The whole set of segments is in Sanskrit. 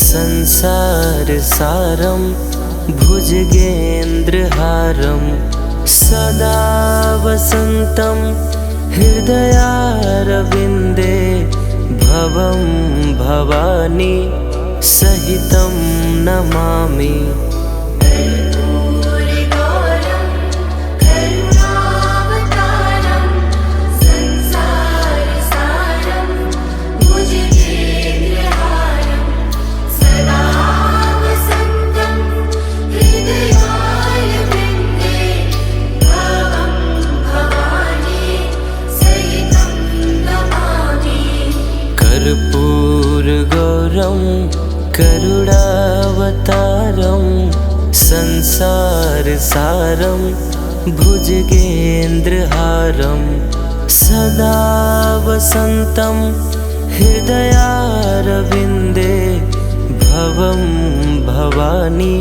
संसारसारं भुजगेन्द्रहारं सदा वसन्तं हृदयारविन्दे भवं भवानी सहितं नमामि। कर्पूरगौरं करुणावतारं संसारसारं भुजगेन्द्रहारं सदा वसन्तं हृदयारविन्दे भवं भवानी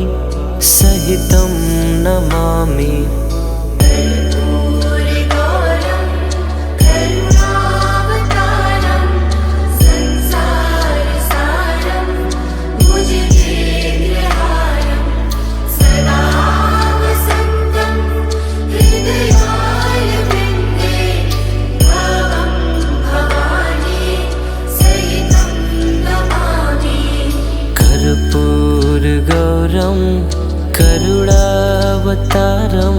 सहितं नमामि। कर्पूरगौरं करुणावतारं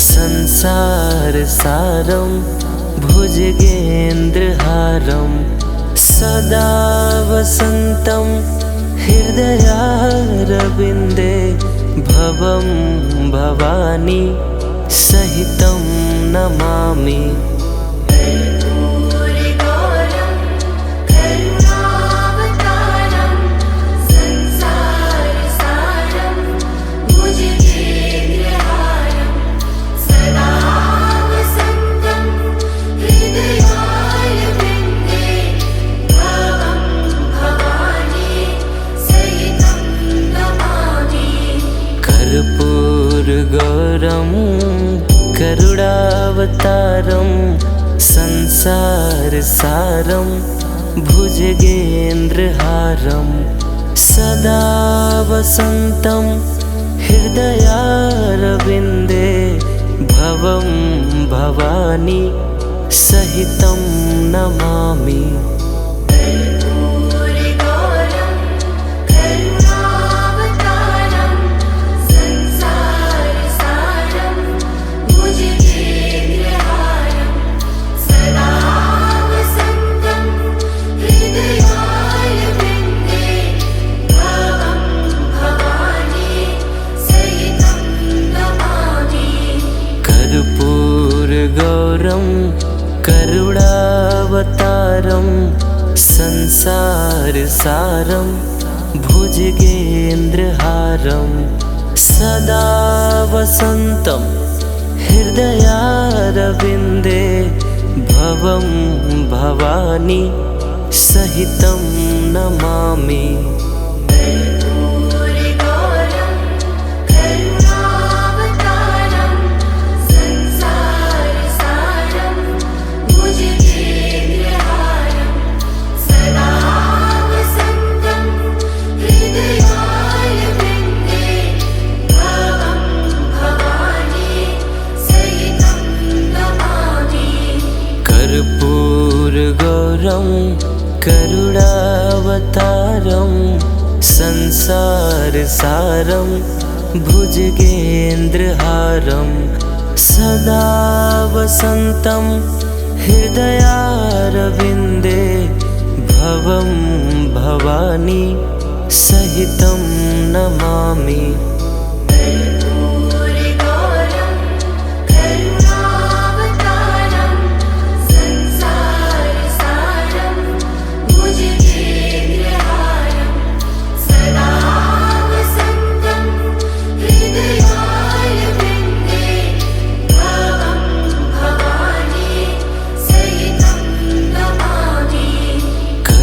संसारसारं भुजगेन्द्रहारं सदा वसन्तं हृदयारविन्दे भवं भवानी सहितं नमामि। कर्पूरगौरं करुणावतारं संसारसारं भुजगेन्द्रहारं सदा वसन्तं हृदयारविन्दे भवं भवानी सहितं नमामि। कर्पूरगौरं करुणावतारं संसारसारं भुजगेन्द्रहारं सदा वसन्तं हृदयारविन्दे भवं भवानी सहितं नमामि। कर्पूरगौरं करुणावतारं संसारसारं भुजगेन्द्रहारं सदा वसन्तं हृदयारविन्दे भवं भवानी सहितं नमामि।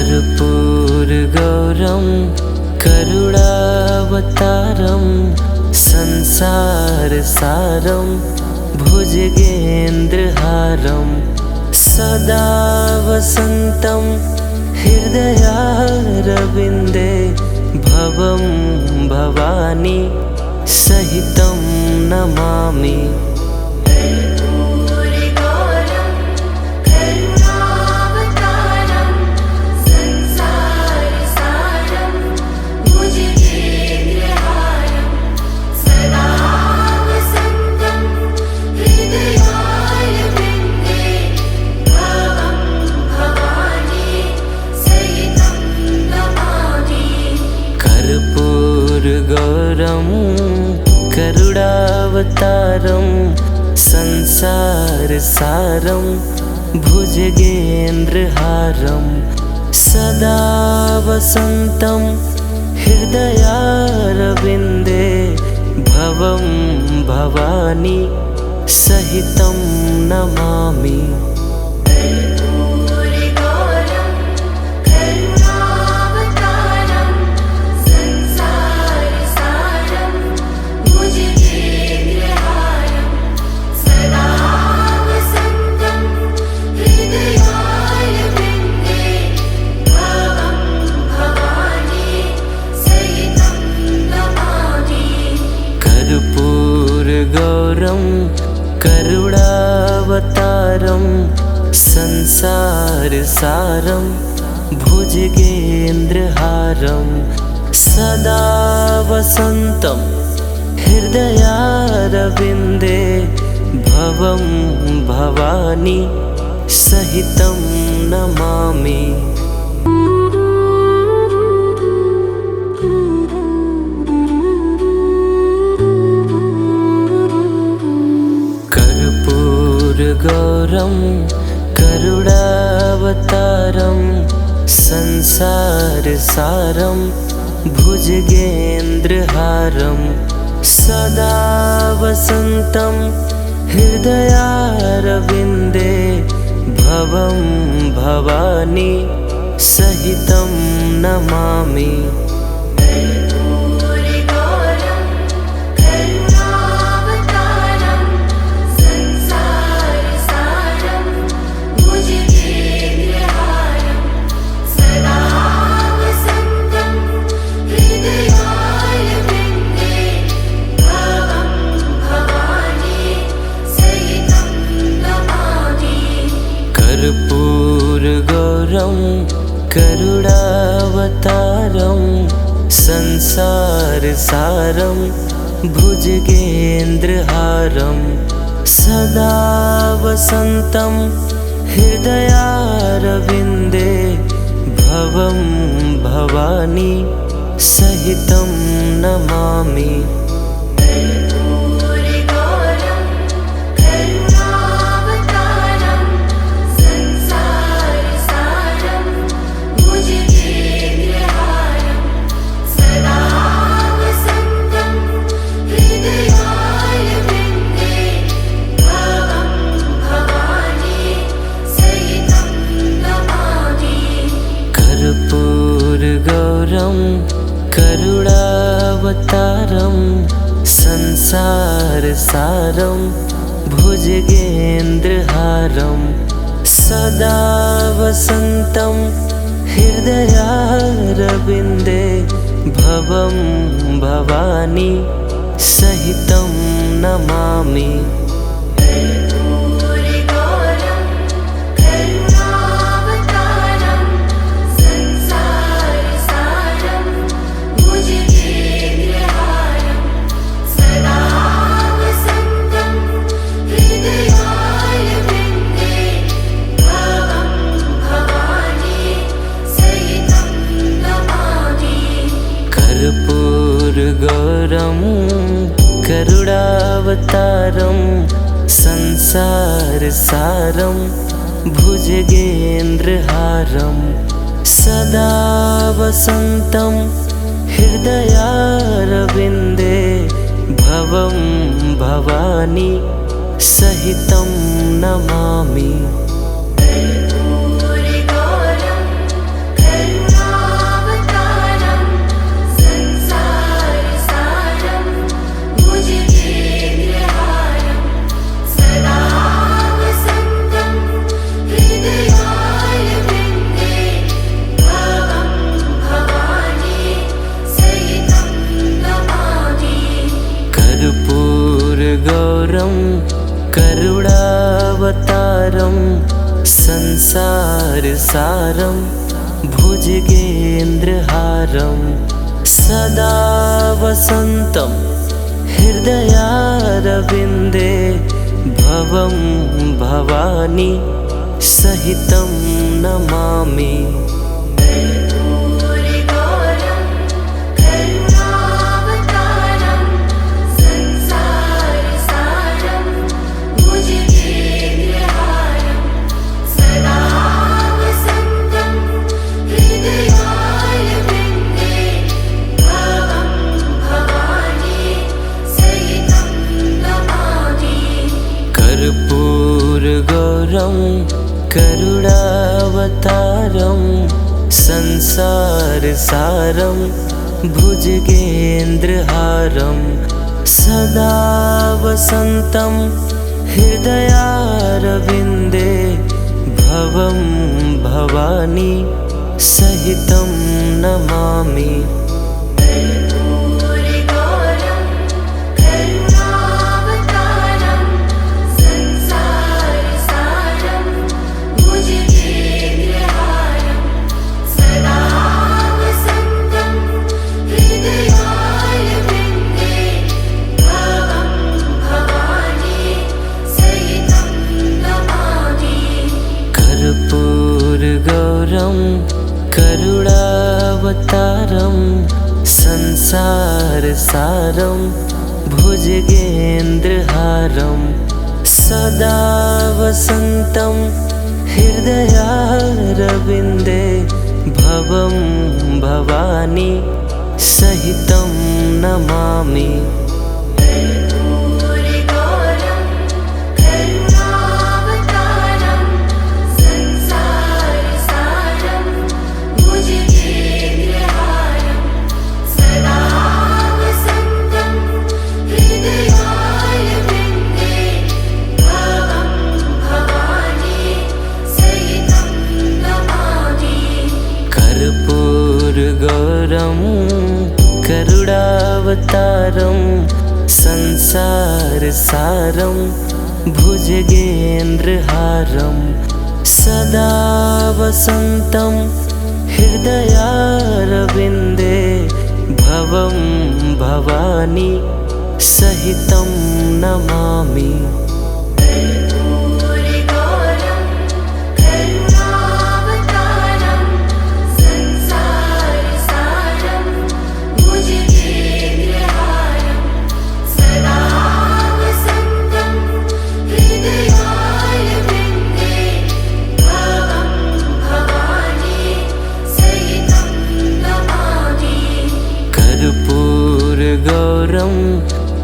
कर्पूरगौरं करुणावतारं संसारसारं भुजगेन्द्रहारं सदा वसन्तं हृदयारविन्दे भवं भवानी सहितं नमामि। कर्पूरगौरं करुणावतारं संसारसारं भुजगेन्द्रहारं सदा वसन्तं हृदयारविन्दे भवं भवानी सहितं नमामि। कर्पूरगौरं करुणावतारं संसारसारं भुजगेन्द्रहारं सदा वसन्तं हृदयारविन्दे भवं भवानी सहितं नमामि। कर्पूरगौरं करुणावतारं संसारसारं भुजगेन्द्रहारं सदा वसन्तं हृदयारविन्दे भवं भवानी सहितं नमामि। कर्पूरगौरं करुणावतारं संसारसारं भुजगेन्द्रहारं सदा वसन्तं हृदयारविन्दे भवं भवानी सहितं नमामि। कर्पूरगौरं करुणावतारं संसारसारं भुजगेन्द्रहारं सदा वसन्तं हृदयारविन्दे भवं भवानी सहितं नमामि। कर्पूरगौरं करुणावतारं संसारसारं भुजगेन्द्रहारं सदा वसन्तं हृदयारविन्दे भवं भवानी सहितं नमामि। संसारसारं भुजगेन्द्रहारं सदा वसन्तं हृदयारविन्दे भवं भवानी सहितं नमामि। कर्पूरगौरं करुणावतारं संसारसारं भुजगेन्द्रहारं सदा वसन्तं हृदयारविन्दे भवं भवानी सहितं नमामि। कर्पूरगौरं करुणावतारं संसारसारं भुजगेन्द्रहारं सदा वसन्तं हृदयारविन्दे भवं भवानी सहितं नमामि। कर्पूरगौरं करुणावतारं संसारसारं भुजगेन्द्रहारं सदा वसन्तं हृदयारविन्दे भवं भवानी सहितं नमामि। कर्पूरगौरं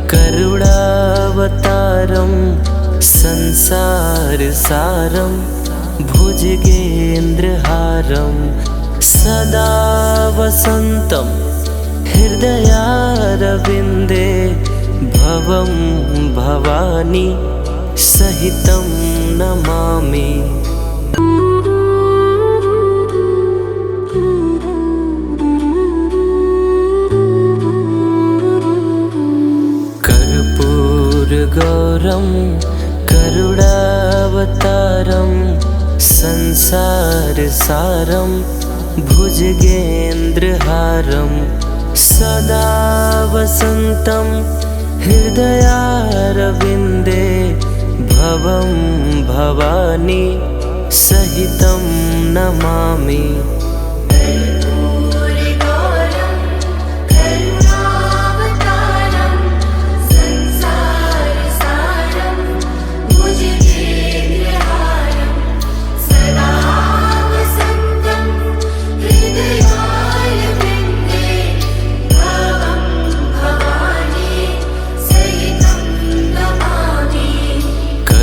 करुणावतारं संसारसारं भुजगेन्द्रहारं सदा वसन्तं हृदयारविन्दे भवं भवानी सहितं नमामि। कर्पूरगौरं करुणावतारं संसारसारं भुजगेन्द्रहारं सदा वसन्तं हृदयारविन्दे भवं भवानी सहितं नमामि।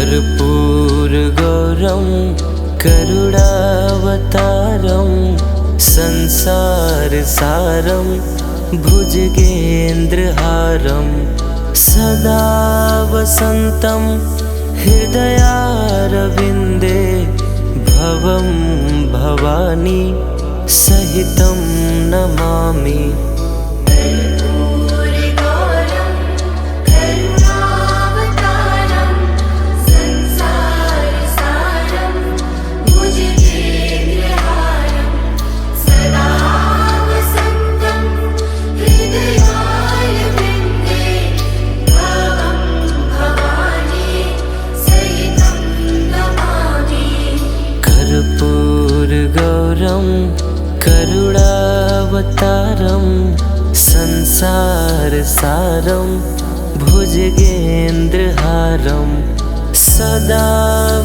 कर्पूरगौरं करुणावतारं संसारसारं भुजगेन्द्रहारं सदा वसन्तं हृदयारविन्दे भवं भवानी सहितं नमामि। करुणावतारं संसारसारं भुजगेन्द्रहारं संसारसारं भुजगेन्द्रहारं सदा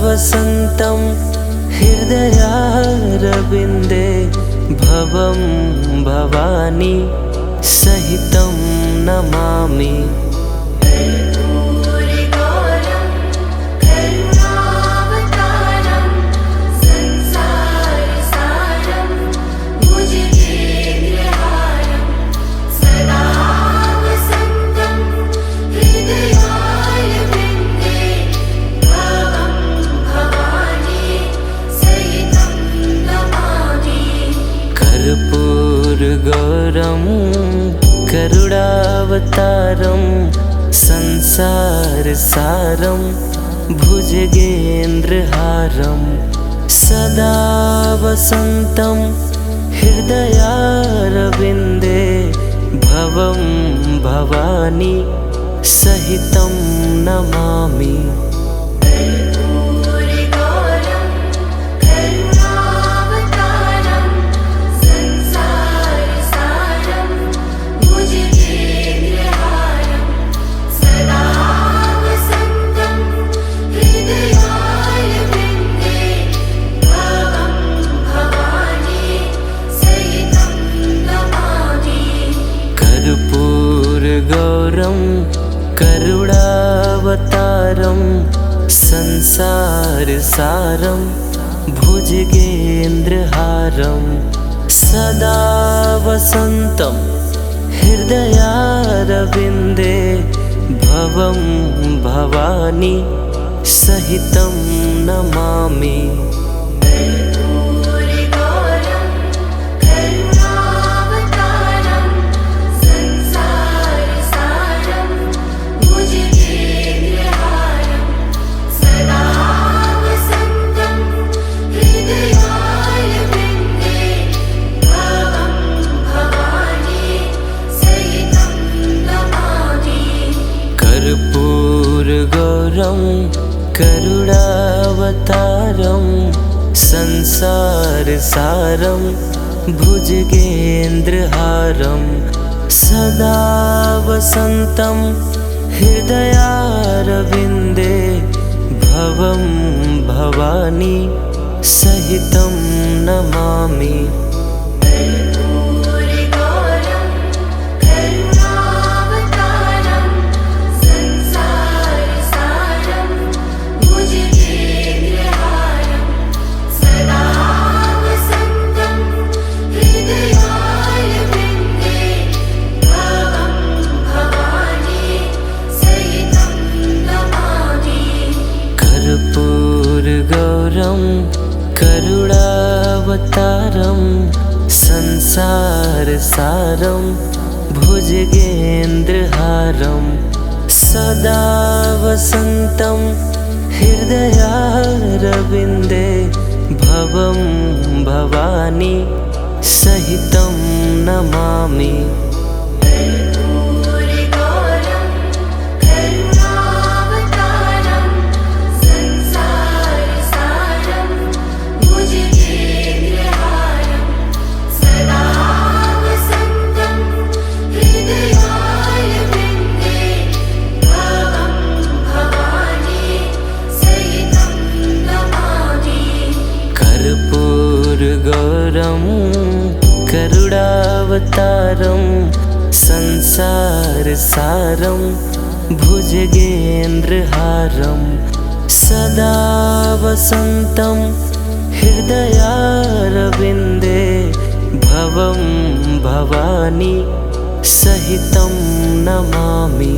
वसन्तं हृदयारविन्दे भवं भवानी सहितं नमामि। कर्पूरगौरं करुणावतारं संसारसारं भुजगेन्द्रहारं सदा वसन्तं हृदयारविन्दे भवं भवानी सहितं नमामि। कर्पूरगौरं करुणावतारं संसारसारं भुजगेन्द्रहारं सदा वसन्तं हृदयारविन्दे भवं भवानी सहितं नमामि। कर्पूरगौरं करुणावतारं संसारसारं भुजगेन्द्रहारं सदा वसन्तं हृदयारविन्दे भवं भवानी सहितं नमामि। कर्पूरगौरं करुणावतारं संसारसारं भुजगेन्द्रहारं सदा वसन्तं हृदयारविन्दे भवं भवानी सहितं नमामि। कर्पूरगौरं करुणावतारं संसारसारं भुजगेन्द्रहारं सदा वसन्तं हृदयारविन्दे भवं भवानी सहितं नमामि।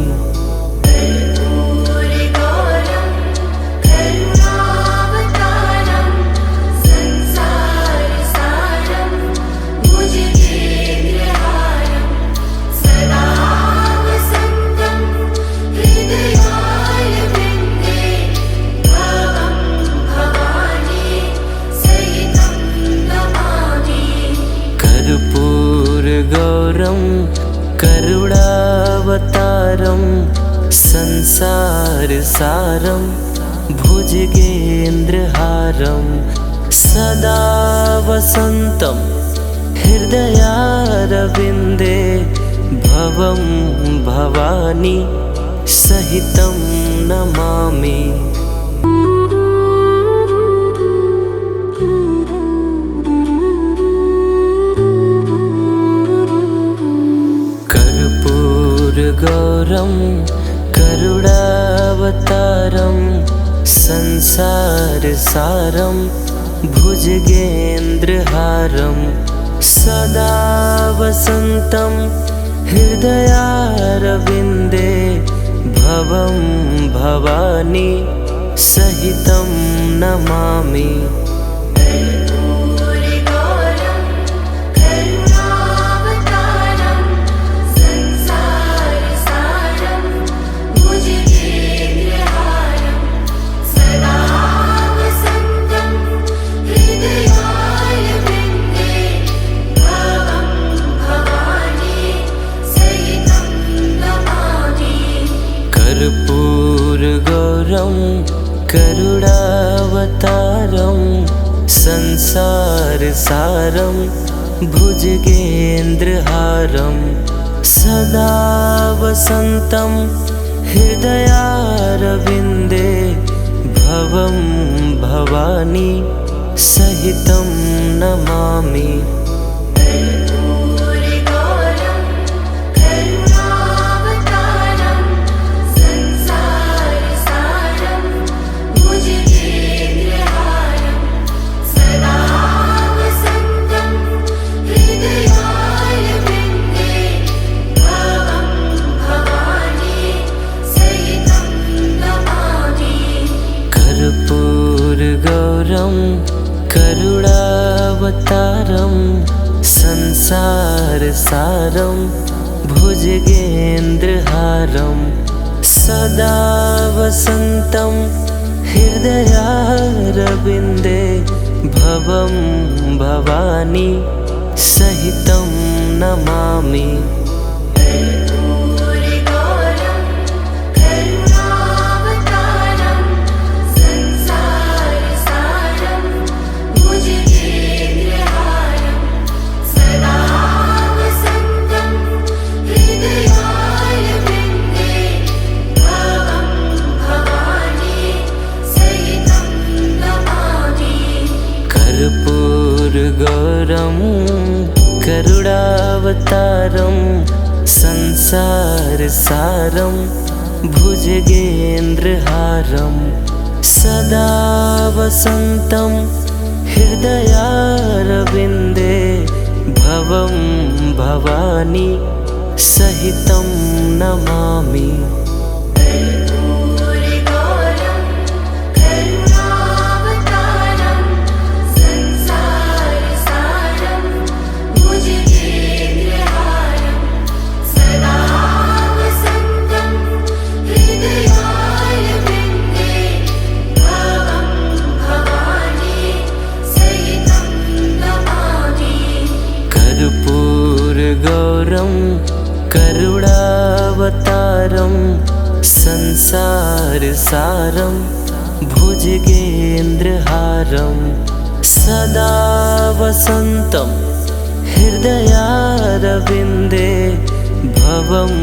कर्पूरगौरं करुणावतारं संसारसारं भुजगेन्द्रहारं सदा वसन्तं हृदयारविन्दे भवं भवानी सहितं नमामि। कर्पूरगौरं करुणावतारं संसारसारं भुजगेन्द्रहारं सदा वसन्तं हृदयारविन्दे भवं भवानी सहितं नमामि। कर्पूरगौरं करुणावतारं संसारसारं भुजगेन्द्रहारं सदा वसन्तं हृदयारविन्दे भवं भवानी सहितं नमामि। कर्पूरगौरं करुणावतारं संसारसारं भुजगेन्द्रहारं सदा वसन्तं हृदयारविन्दे भवं भवानी सहितं नमामि। कर्पूरगौरं करुणावतारं संसारसारं भुजगेन्द्रहारं सदा वसन्तं हृदयारविन्दे भवं भवानी सहितं नमामि। कर्पूरगौरं करुणावतारं संसारसारं भुजगेन्द्रहारं सदा वसन्तं हृदयारविन्दे भवं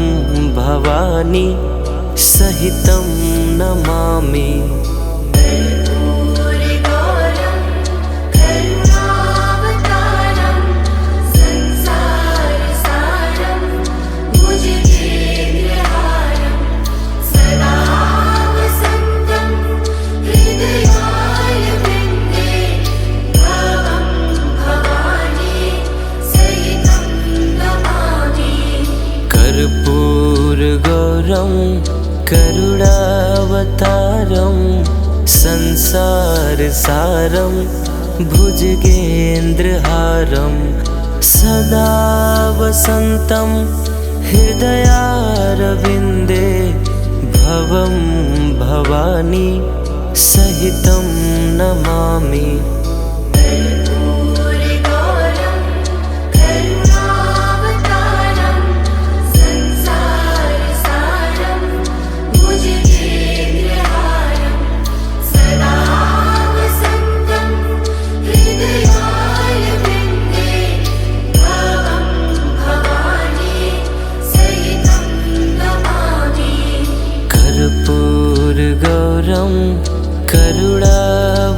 भवानी सहितं नमामि। कर्पूरगौरं करुणावतारं संसारसारं भुजगेन्द्रहारं सदा वसन्तं हृदयारविन्दे भवं भवानी सहितं नमामि। कर्पूरगौरं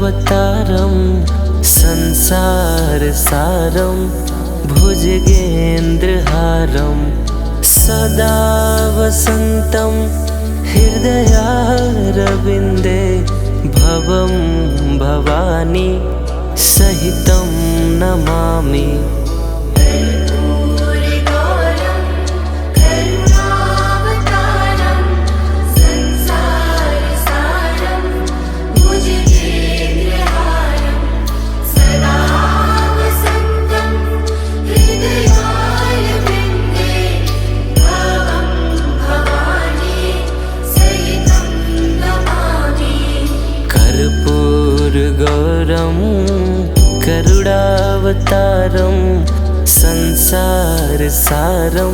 करुणावतारं संसारसारं भुजगेन्द्रहारं सदा वसन्तं हृदयारविन्दे भवं भवानी सहितं नमामि। कर्पूरगौरं करुणावतारं संसारसारं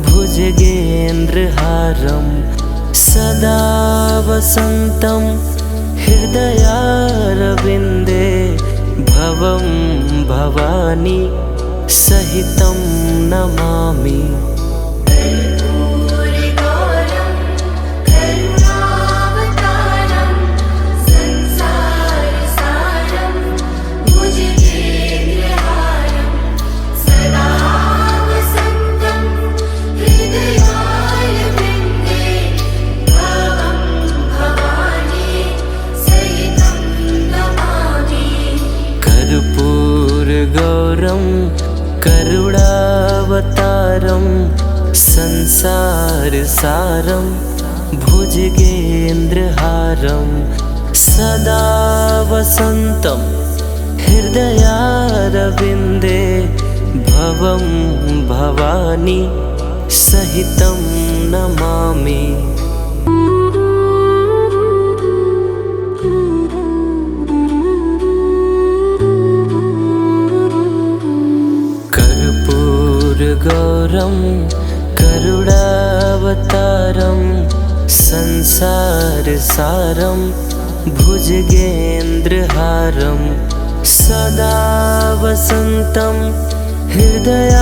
भुजगेन्द्रहारं सदा वसन्तं हृदयारविन्दे भवं भवानी सहितं नमामि। कर्पूरगौरं करुणावतारं संसारसारं भुजगेन्द्रहारं सदा वसन्तं हृदयारविन्दे भवं भवानी सहितं नमामि। कर्पूरगौरं करुणावतारं संसारसारं भुजगेन्द्रहारं सदा वसन्तं हृदयारविन्दे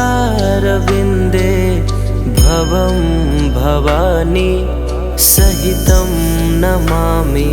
भवं भवानी सहितं नमामि।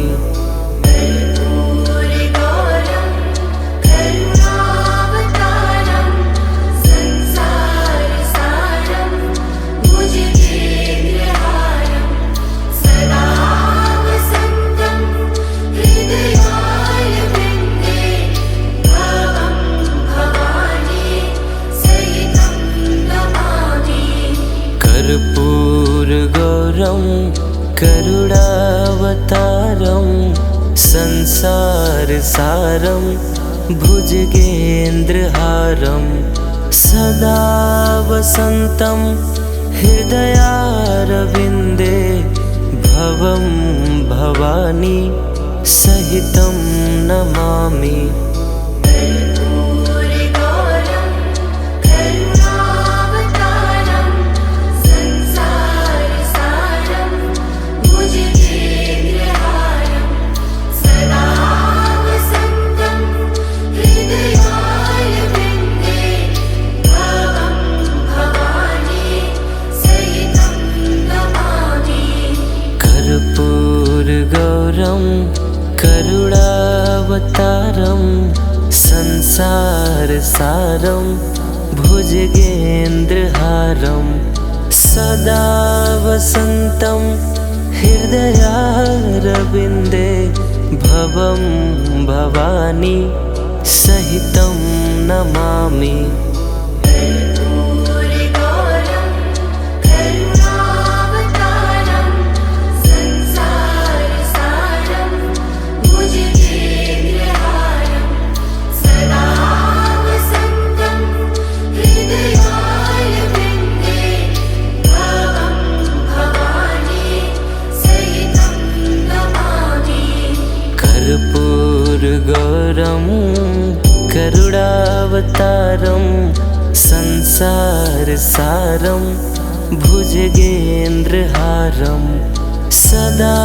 कर्पूरगौरं करुणावतारं संसारसारं भुजगेन्द्रहारं सदा वसन्तं हृदयारविन्दे भवं भवानी सहितं नमामि। कर्पूरगौरं करुणावतारं संसारसारं भुजगेन्द्रहारं सदा वसन्तं हृदयारविन्दे भवं भवानी सहितं नमामि। कर्पूरगौरं करुणावतारं संसारसारं भुजगेन्द्रहारं सदा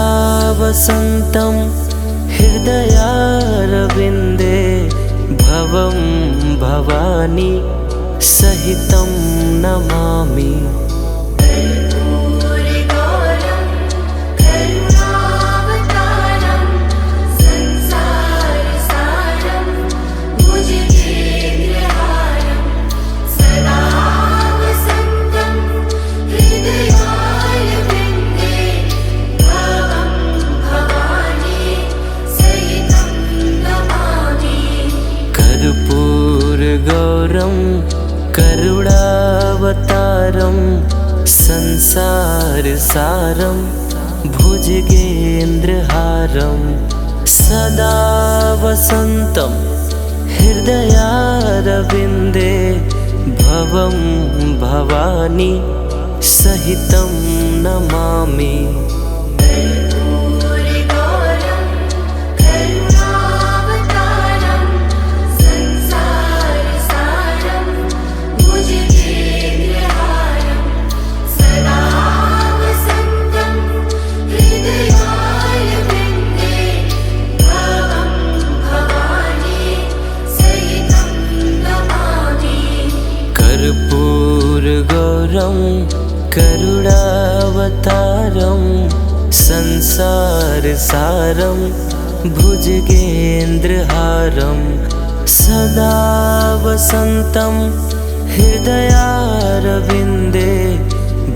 वसन्तं हृदयारविन्दे भवं भवानी सहितं नमामि। कर्पूरगौरं करुणावतारं संसारसारं संसारसारं भुजगेन्द्रहारं सदा वसन्तं हृदयारविन्दे भवं भवानी सहितं नमामि। कर्पूरगौरं करुणावतारं संसारसारं भुजगेन्द्रहारं सदा वसन्तं हृदयारविन्दे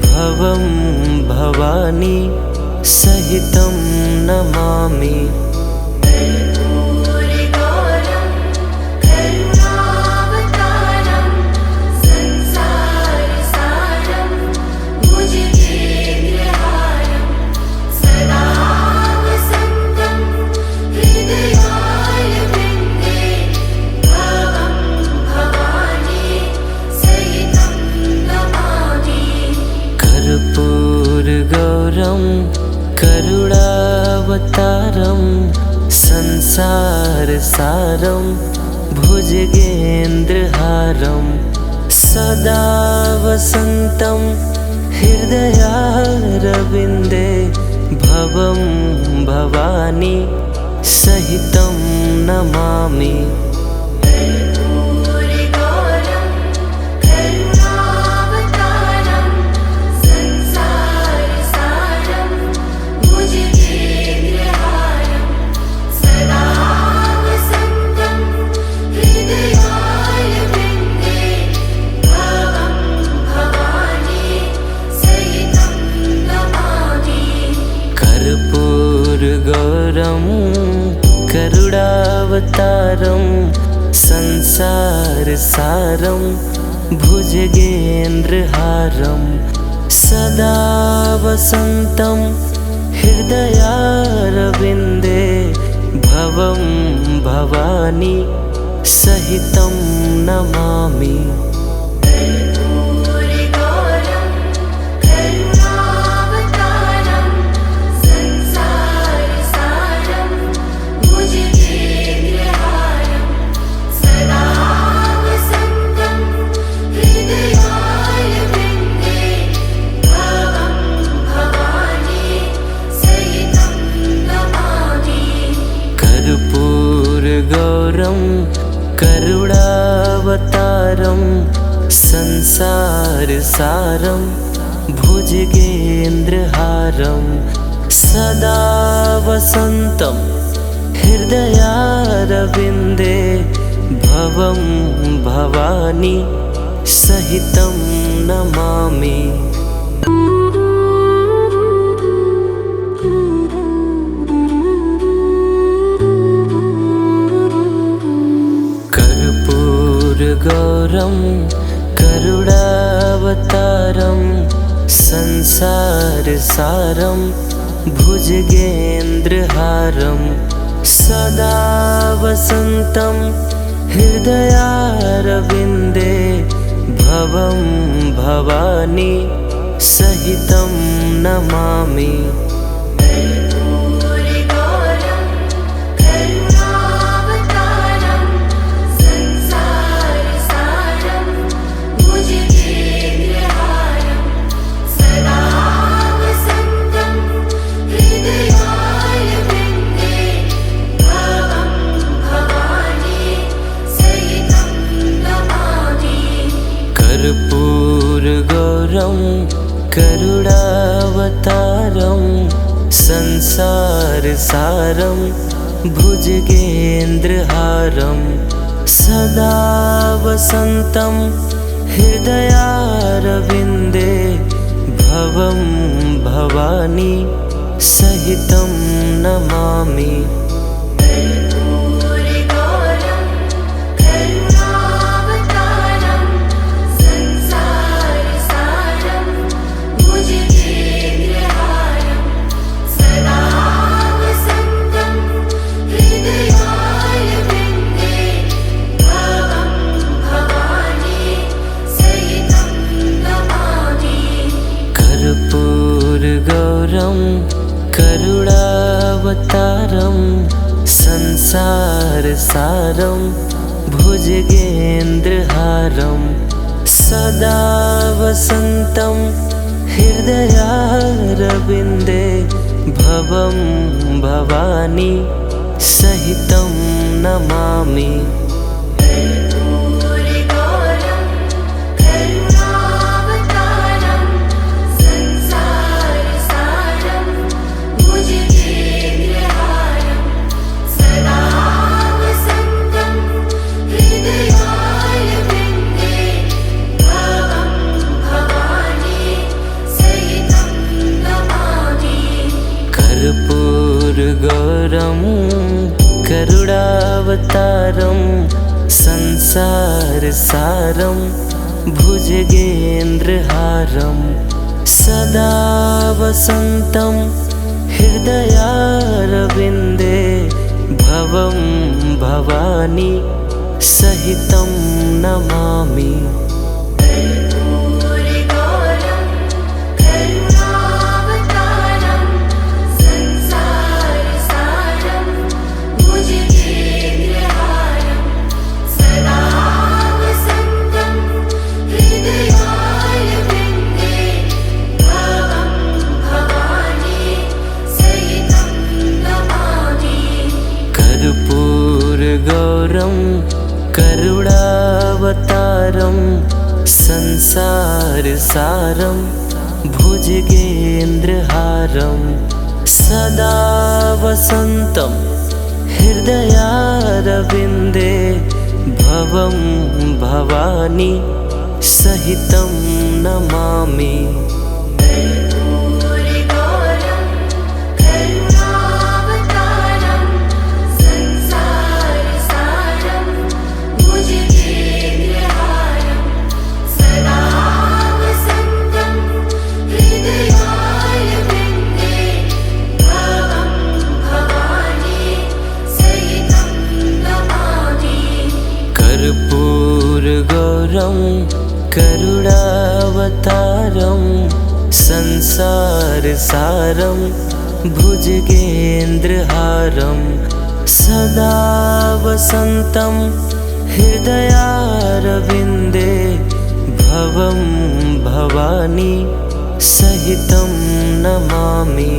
भवं भवानी सहितं नमामि। कर्पूरगौरं करुणावतारं संसारसारं भुजगेन्द्रहारं सदा वसन्तं हृदयारविन्दे भवं भवानी सहितं नमामि। कर्पूरगौरं करुणावतारं संसारसारं भुजगेन्द्रहारं सदा वसन्तं हृदयारविन्दे भवं भवानी सहितं नमामि। कर्पूरगौरं करुणावतारं संसारसारं भुजगेन्द्रहारं सदा वसन्तं हृदयारविन्दे भवं भवानी सहितं नमामि। कर्पूरगौरं करुणावतारं संसारसारं भुजगेन्द्रहारं सदा वसन्तं हृदयारविन्दे भवं भवानी सहितं नमामि। कर्पूरगौरं करुणावतारं संसारसारं भुजगेन्द्रहारं सदा वसन्तं हृदयारविन्दे भवं भवानी सहितं नमामि। करुणावतारं संसारसारं भुजगेन्द्रहारं सदा वसन्तं हृदयारविन्दे भवं भवानी सहितं नमामि। कर्पूरगौरं करुणावतारं संसारसारं भुजगेन्द्रहारं सदा वसन्तं हृदयारविन्दे भवं भवानी सहितं नमामि। कर्पूरगौरं करुणावतारं संसारसारं भुजगेन्द्रहारं सदा वसन्तं हृदयारविन्दे भवं भवानी सहितं नमामि। कर्पूरगौरं करुणावतारं संसारसारं भुजगेन्द्रहारं सदा वसन्तं हृदयारविन्दे भवं भवानी सहितं नमामि।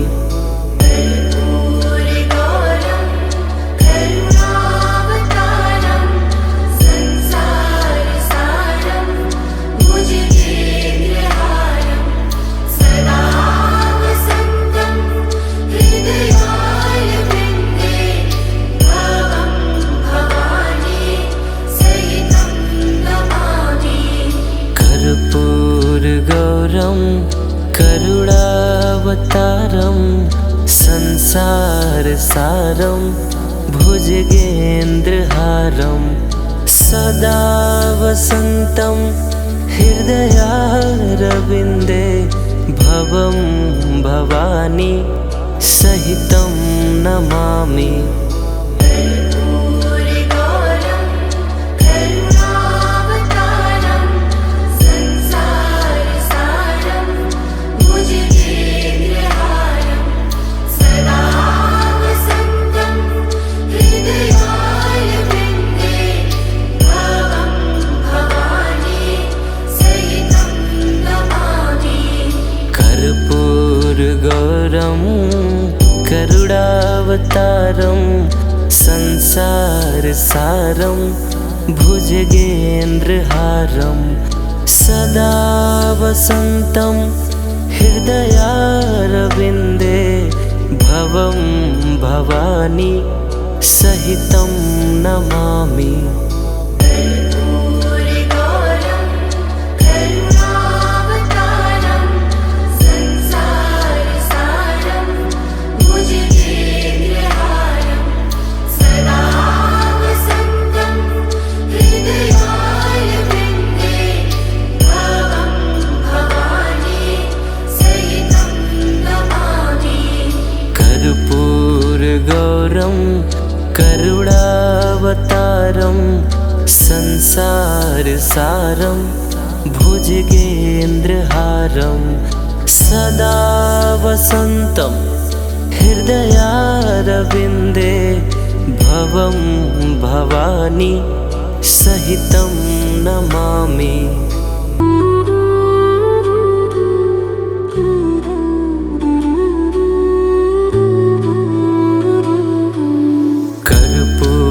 कर्पूरगौरं करुणावतारं संसारसारं भुजगेन्द्रहारं सदा वसन्तं हृदयारविन्दे भवं भवानी सहितं नमामि। कर्पूरगौरं करुणावतारं संसारसारं भुजगेन्द्रहारं सदा वसन्तं हृदयारविन्दे भवं भवानी सहितं नमामि। कर्पूरगौरं करुणावतारं संसारसारं भुजगेन्द्रहारं सदा वसन्तं हृदयारविन्दे भवं भवानी सहितं नमामि।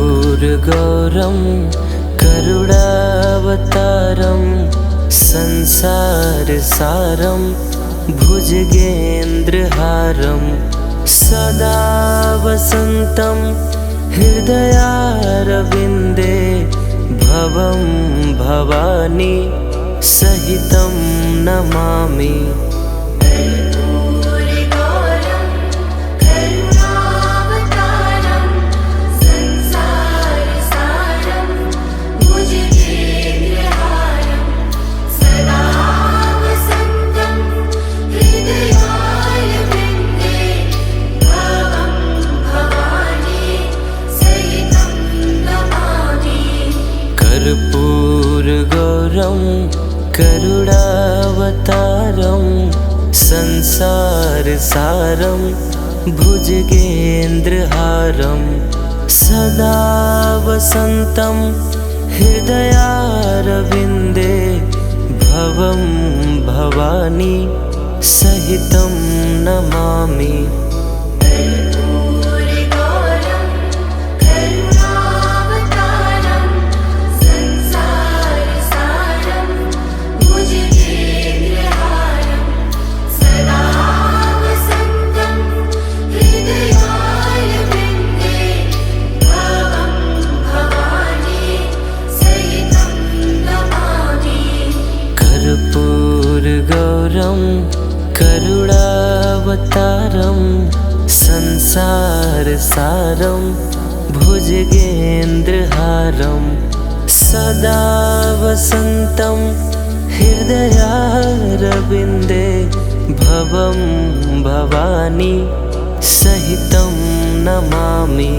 कर्पूरगौरं करुणावतारं संसारसारं भुजगेन्द्रहारं सदा वसन्तं हृदयारविन्दे भवं भवानी सहितं नमामि। कर्पूरगौरं करुणावतारं संसारसारं भुजगेन्द्रहारं सदा वसन्तं हृदयारविन्दे भवं भवानी सहितं नमामि। कर्पूरगौरं करुणावतारं संसारसारं भुजगेन्द्रहारं सदा वसन्तं हृदयारविन्दे भवं भवानी सहितं नमामि।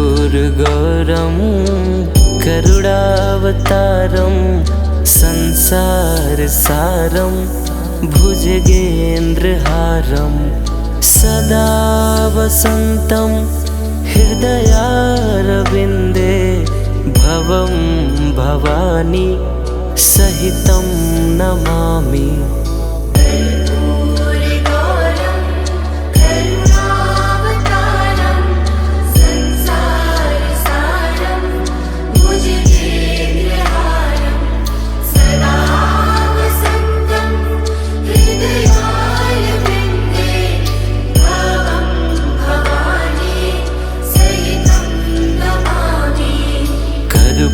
कर्पूरगौरं करुणावतारं संसारसारं भुजगेन्द्रहारं सदा वसन्तं हृदयारविन्दे भवं भवानी सहितं नमामि।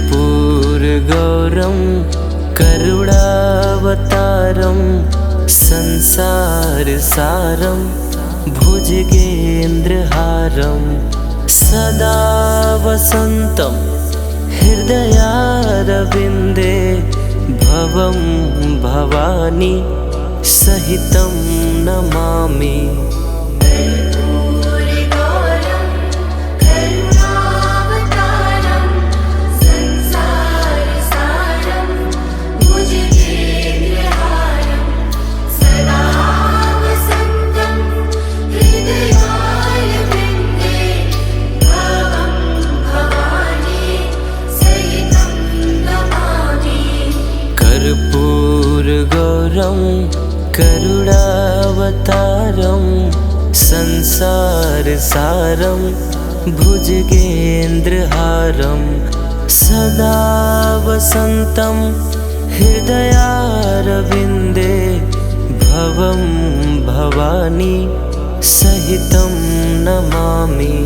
कर्पूरगौरं करुणावतारं संसारसारं भुजगेन्द्रहारं सदा वसन्तं हृदयारविन्दे भवं भवानी सहितं नमामि। कर्पूरगौरं करुणावतारं संसारसारं भुजगेन्द्रहारं सदा वसन्तं हृदयारविन्दे भवं भवानी सहितं नमामि।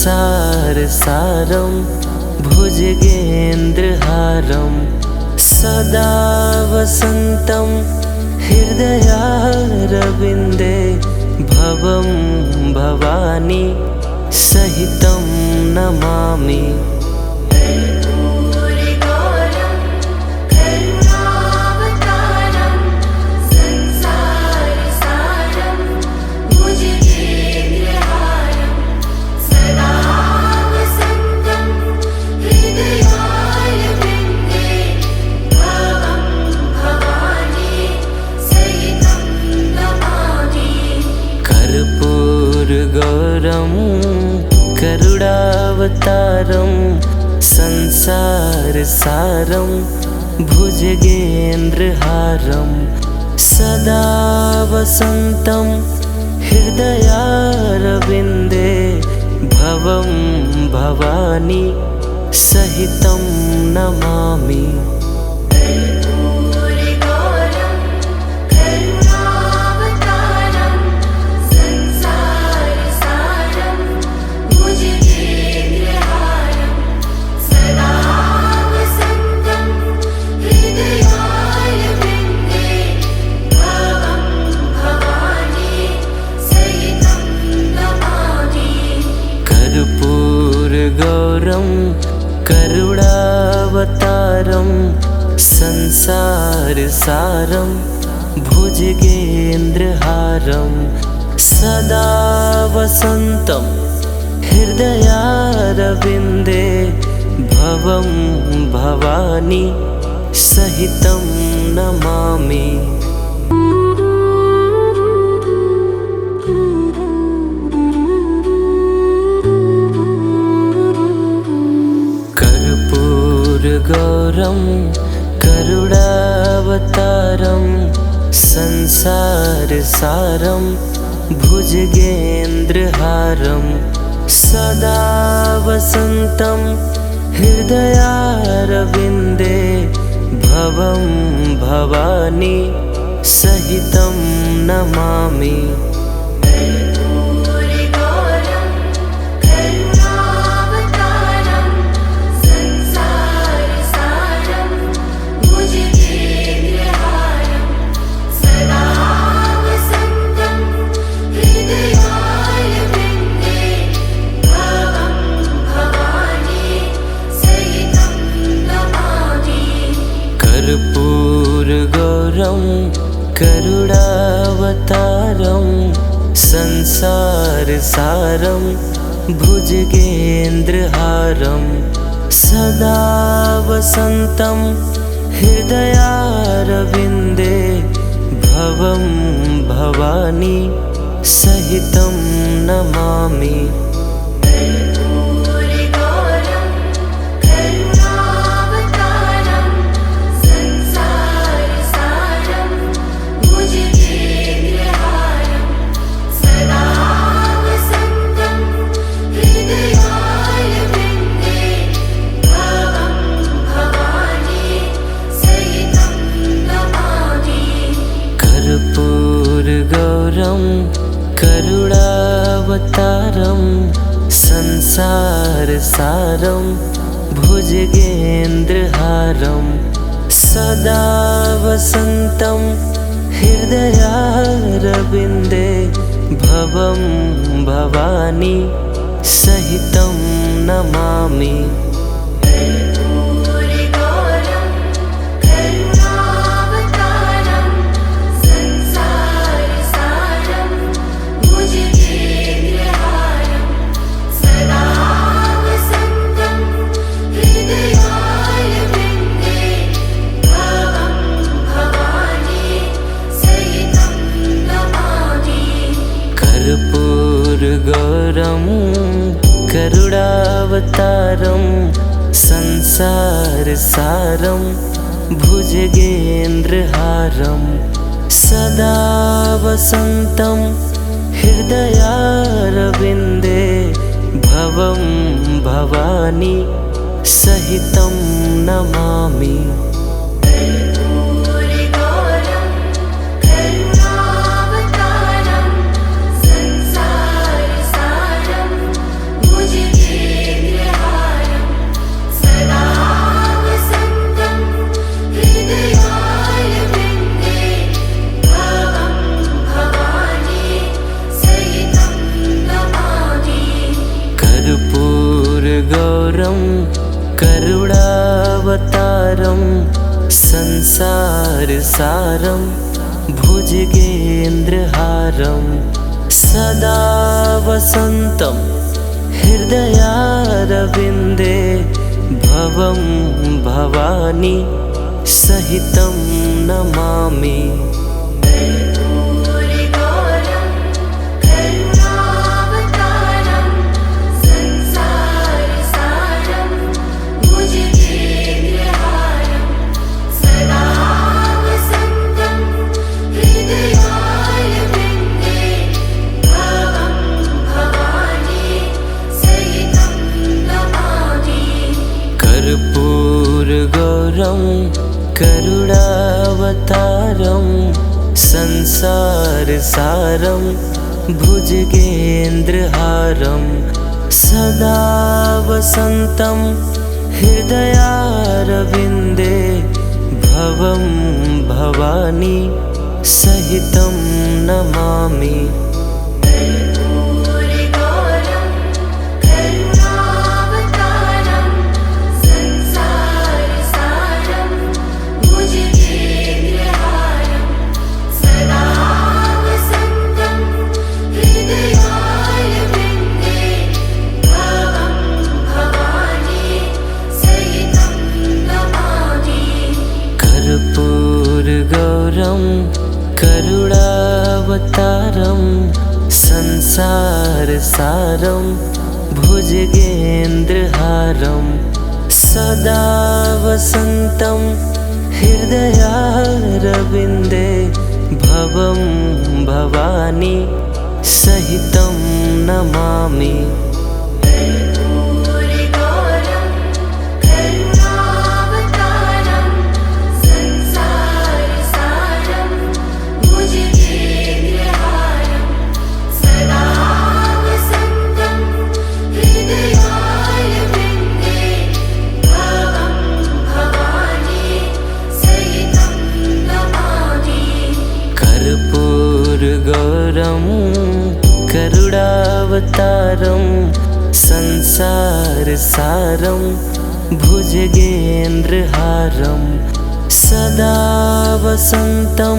संसारसारं भुजगेन्द्रहारं सदा वसन्तं हृदयारविन्दे भवं भवानी सहितं नमामि। कर्पूरगौरं करुणावतारं संसारसारं भुजगेन्द्रहारं सदा वसन्तं हृदयारविन्दे भवं भवानी सहितं नमामि। कर्पूरगौरं करुणावतारं संसारसारं भुजगेन्द्रहारं सदा वसन्तं हृदयारविन्दे भवं भवानी सहितं नमामि। कर्पूरगौरं करुणावतारं संसारसारं भुजगेन्द्रहारं सदा वसन्तं हृदयारविन्दे भवं भवानी सहितं नमामि। कर्पूरगौरं करुणावतारं संसारसारं भुजगेन्द्रहारं सदा वसन्तं हृदयारविन्दे भवं भवानी सहितं नमामि। कर्पूरगौरं करुणावतारं संसारसारं भुजगेन्द्रहारं सदा वसन्तं हृदयारविन्दे भवं भवानी सहितं नमामि। कर्पूरगौरं करुणावतारं संसारसारं भुजगेन्द्रहारं सदा वसन्तं हृदयारविन्दे भवं भवानी सहितं नमामि। करुणावतारं संसारसारं भुजगेन्द्रहारं कर्पूरगौरं करुणावतारं संसारसारं भुजगेन्द्रहारं सदा वसन्तं हृदयारविन्दे भवं भवानी सहितं नमामि। कर्पूरगौरं करुणावतारं संसारसारं भुजगेन्द्रहारं सदा वसन्तं हृदयारविन्दे भवं भवानी सहितं नमामि। कर्पूरगौरं करुणावतारं संसारसारं भुजगेन्द्रहारं सदा वसन्तं हृदयारविन्दे भवं भवानी सहितं नमामि। कर्पूरगौरं करुणावतारं संसारसारं भुजगेन्द्रहारं सदा वसन्तं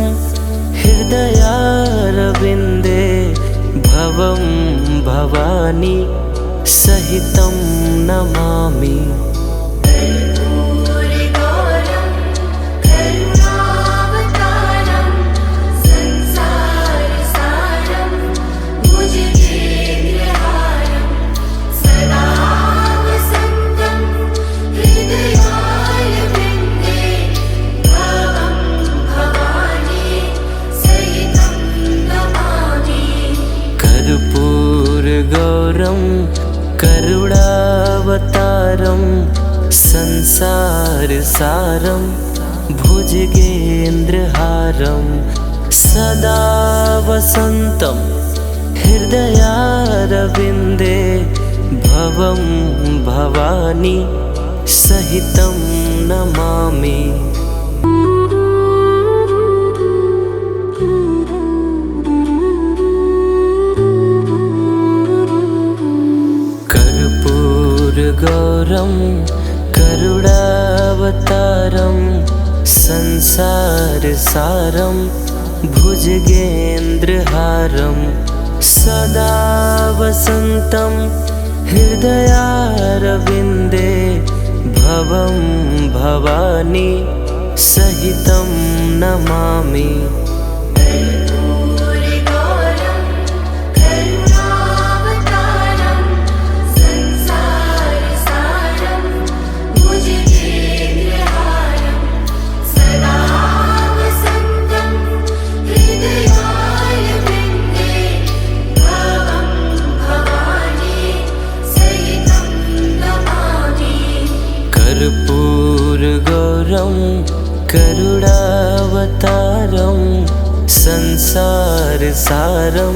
हृदयारविन्दे भवं भवानी सहितं नमामि। कर्पूरगौरं करुणावतारं संसारसारं भुजगेन्द्रहारं सदा वसन्तं हृदयारविन्दे भवं भवानी सहितं नमामि। कर्पूरगौरं करुणावतारं संसारसारं भुजगेन्द्रहारं सदा वसन्तं हृदयारविन्दे भवं भवानी सहितं नमामि। कर्पूरगौरं करुणावतारं संसारसारं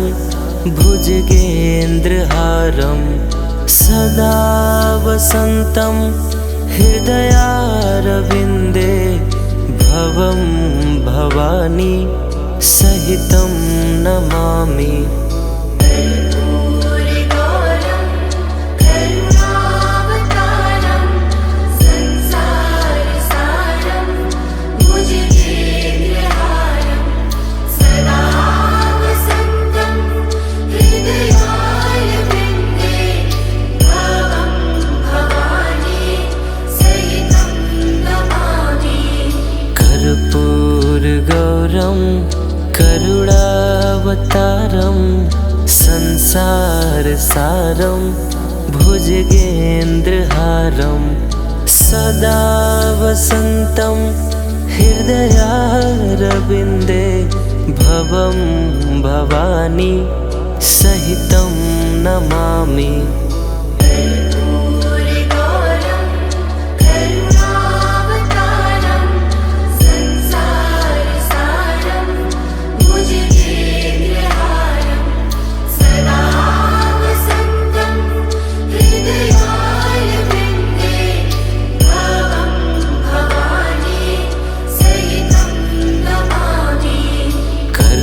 भुजगेन्द्रहारं सदा वसन्तं हृदयारविन्दे भवं भवानी सहितं नमामि। कर्पूरगौरं करुणावतारं भुजगेन्द्रहारं सदा वसन्तं हृदयारविन्दे भवं भवानी सहितं नमामि।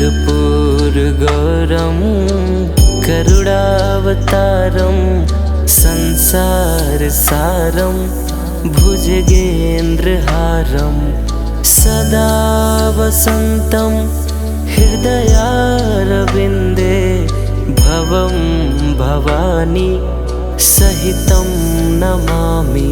कर्पूरगौरं करुणावतारं संसारसारं भुजगेन्द्रहारं सदा वसन्तं हृदयारविन्दे भवं भवानी सहितं नमामि।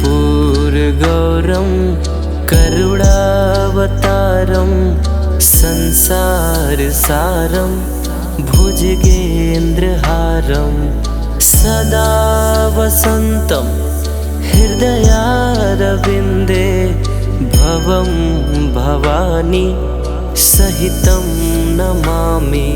कर्पूरगौरं करुणावतारं संसारसारं भुजगेन्द्रहारं सदा वसन्तं हृदयारविन्दे भवं भवानी सहितं नमामि।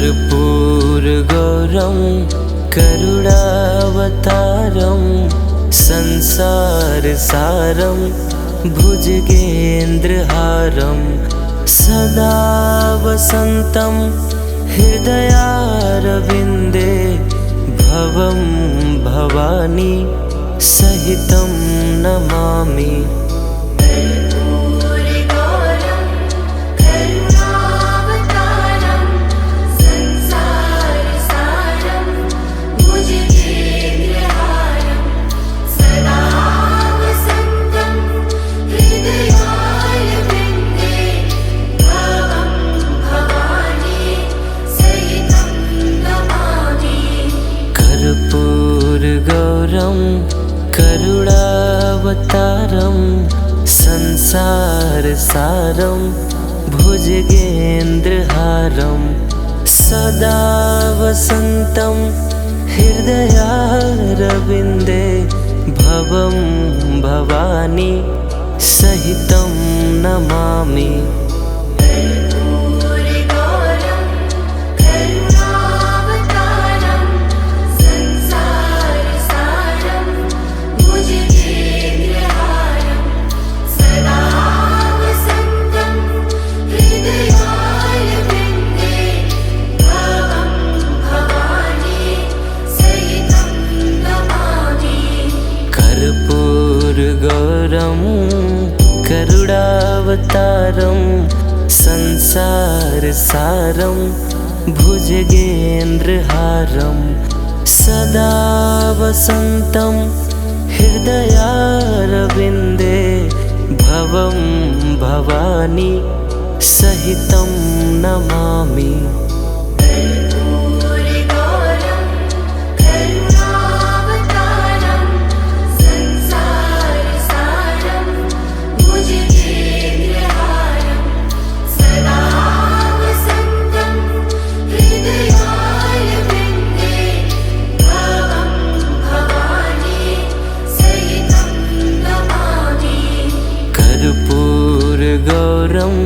कर्पूरगौरं करुणावतारं संसारसारं भुजगेन्द्रहारं सदा वसन्तं हृदयारविन्दे भवं भवानी सहितं नमामि। कर्पूरगौरं करुणावतारं संसारसारं भुजगेन्द्रहारं सदा वसन्तं हृदयारविन्दे भवं भवानी सहितं नमामि। कर्पूरगौरं करुणावतारं संसारसारं भुजगेन्द्रहारं सदा वसन्तं हृदयारविन्दे भवं भवानी सहितं नमामि। कर्पूरगौरं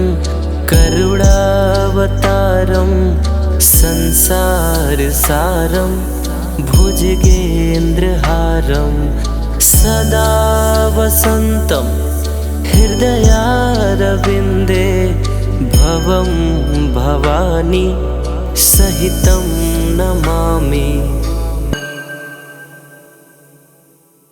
करुणावतारं संसारसारं भुजगेन्द्रहारं सदा वसन्तं हृदयारविन्दे भवं भवानी सहितं नमामि।